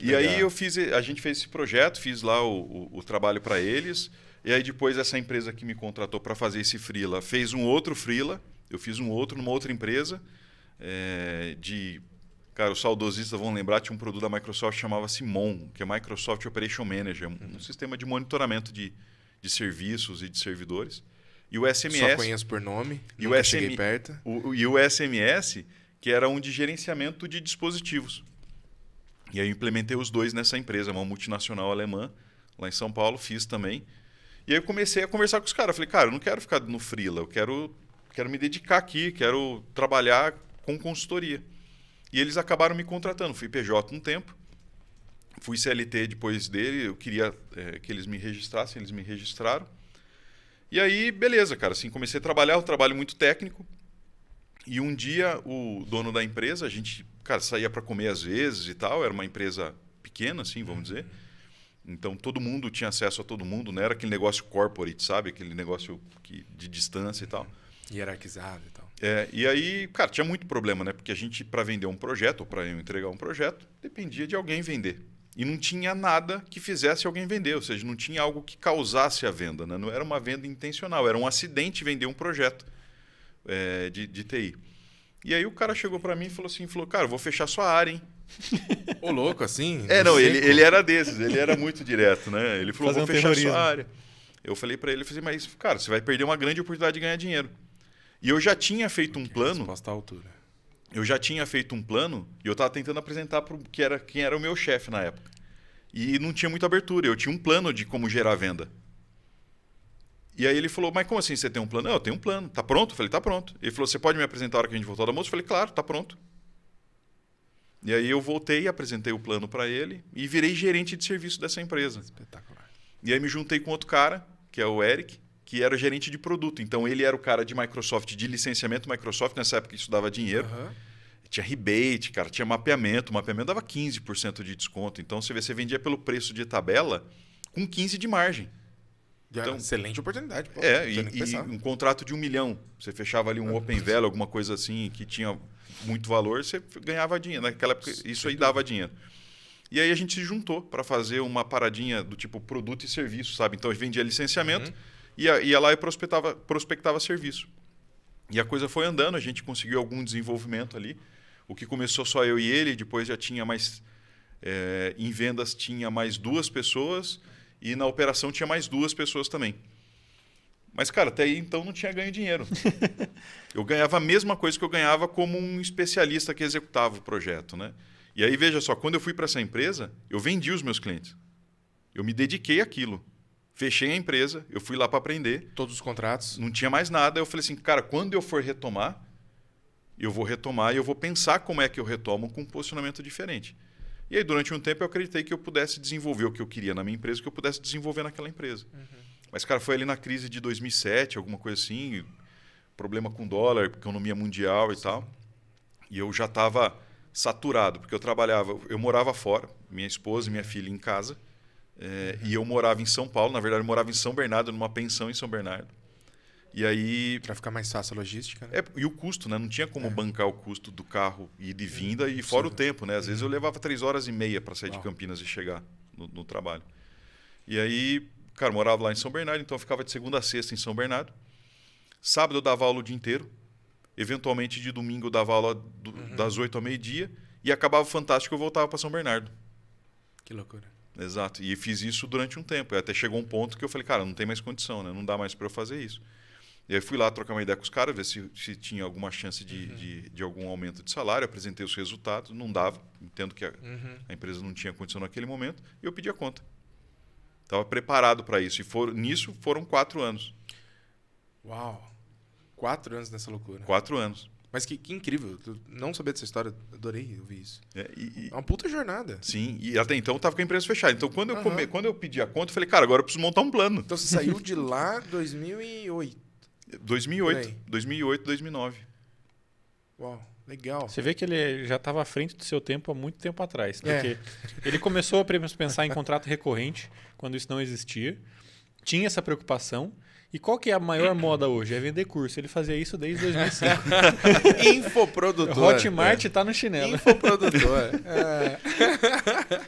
E aí a gente fez esse projeto, fiz lá o trabalho para eles. E aí depois essa empresa que me contratou para fazer esse freela fez um outro freela. Eu fiz um outro numa outra empresa. Cara, os saudosistas vão lembrar, tinha um produto da Microsoft que chamava-se MON, que é Microsoft Operation Manager, um sistema de monitoramento de serviços e de servidores. E o SMS... Só conheço por nome, nunca cheguei perto. E o SMS, que era um de gerenciamento de dispositivos. E aí eu implementei os dois nessa empresa, uma multinacional alemã, lá em São Paulo, fiz também. E aí eu comecei a conversar com os caras. Eu falei, cara, eu não quero ficar no freela, eu quero me dedicar aqui, quero trabalhar com consultoria. E eles acabaram me contratando. Fui PJ um tempo, fui CLT depois dele, eu queria que eles me registrassem, eles me registraram. E aí, beleza, cara, assim, comecei a trabalhar, um trabalho muito técnico. E um dia, o dono da empresa, a gente, cara, saía para comer às vezes e tal, era uma empresa pequena, assim, vamos dizer. Então, todo mundo tinha acesso a todo mundo, não era aquele negócio corporate, sabe? Aquele negócio de distância e tal. Hierarquizado e tal. E aí, cara, tinha muito problema, né? Porque a gente, para vender um projeto, ou para eu entregar um projeto, dependia de alguém vender. E não tinha nada que fizesse alguém vender, ou seja, não tinha algo que causasse a venda, né? Não era uma venda intencional, era um acidente vender um projeto de TI. E aí o cara chegou para mim e falou, cara, eu vou fechar sua área, hein? Ô, louco, assim? Não, ele era desses, ele era muito direto, né? Ele falou, vou fechar terrorismo. sua área. Eu falei para ele, mas, cara, você vai perder uma grande oportunidade de ganhar dinheiro. E eu já tinha feito um plano... Resposta à altura. Eu já tinha feito um plano e eu estava tentando apresentar para quem era o meu chefe na época. E não tinha muita abertura. Eu tinha um plano de como gerar venda. E aí ele falou, mas como assim você tem um plano? Não, eu tenho um plano. Tá pronto? Eu falei, tá pronto. Ele falou, você pode me apresentar a hora que a gente voltar do almoço? Eu falei, claro, tá pronto. E aí eu voltei, apresentei o plano para ele e virei gerente de serviço dessa empresa. Espetacular. E aí me juntei com outro cara, que é o Eric, que era gerente de produto. Então ele era o cara de Microsoft, de licenciamento Microsoft, nessa época isso dava dinheiro. Tinha rebate, cara, tinha mapeamento. O mapeamento dava 15% de desconto. Então você vendia pelo preço de tabela com 15% de margem. Então, excelente oportunidade. Pô, e um contrato de 1 milhão. Você fechava ali um Open Value, alguma coisa assim, que tinha muito valor, você ganhava dinheiro. Naquela época, isso aí dava dinheiro. E aí a gente se juntou para fazer uma paradinha do tipo produto e serviço, sabe? Então a gente vendia licenciamento, ia lá e prospectava serviço. E a coisa foi andando, a gente conseguiu algum desenvolvimento ali. O que começou só eu e ele, depois já tinha mais... em vendas tinha mais 2 pessoas e na operação tinha mais 2 pessoas também. Mas, cara, até aí então não tinha ganho dinheiro. Eu ganhava a mesma coisa que eu ganhava como um especialista que executava o projeto, né? E aí, veja só, quando eu fui para essa empresa, eu vendi os meus clientes. Eu me dediquei àquilo. Fechei a empresa, eu fui lá para aprender. Todos os contratos. Não tinha mais nada. Eu falei assim, cara, quando eu for retomar, eu vou retomar e eu vou pensar como é que eu retomo com um posicionamento diferente. E aí, durante um tempo, eu acreditei que eu pudesse desenvolver o que eu queria na minha empresa, que eu pudesse desenvolver naquela empresa. Mas, cara, foi ali na crise de 2007, alguma coisa assim, problema com dólar, economia mundial e tal. E eu já estava saturado, porque eu morava fora, minha esposa e minha filha em casa, e eu morava em São Paulo, na verdade eu morava em São Bernardo, numa pensão em São Bernardo. E aí... Para ficar mais fácil a logística, né? E o custo, né? Não tinha como bancar o custo do carro ida e vinda, e fora o tempo, né? Às vezes eu levava 3 horas e meia para sair de Campinas e chegar no trabalho. E aí, cara, eu morava lá em São Bernardo, então eu ficava de segunda a sexta em São Bernardo. Sábado eu dava aula o dia inteiro. Eventualmente, de domingo, eu dava aula das 8 ao meio-dia. E acabava o Fantástico, eu voltava para São Bernardo. Que loucura. Exato. E fiz isso durante um tempo. Até chegou um ponto que eu falei, cara, não tem mais condição, né? Não dá mais para eu fazer isso. E aí fui lá trocar uma ideia com os caras, ver se tinha alguma chance de algum aumento de salário. Apresentei os resultados. Não dava. Entendo que a empresa não tinha condição naquele momento. E eu pedi a conta. Estava preparado para isso. E nisso foram 4 anos. Uau! 4 anos nessa loucura. 4 anos. Mas que incrível. Eu não sabia dessa história. Adorei ouvir isso. É uma puta jornada. Sim. E até então eu estava com a empresa fechada. Então, quando eu pedi a conta, eu falei, cara, agora eu preciso montar um plano. Então, você saiu de lá em 2008? 2008. 2008, 2009. Uau. Legal. Você vê que ele já estava à frente do seu tempo há muito tempo atrás. Porque ele começou a pensar em contrato recorrente, quando isso não existia. Tinha essa preocupação. E qual que é a maior moda hoje? É vender curso. Ele fazia isso desde 2005. Infoprodutor. Hotmart está no chinelo. Infoprodutor.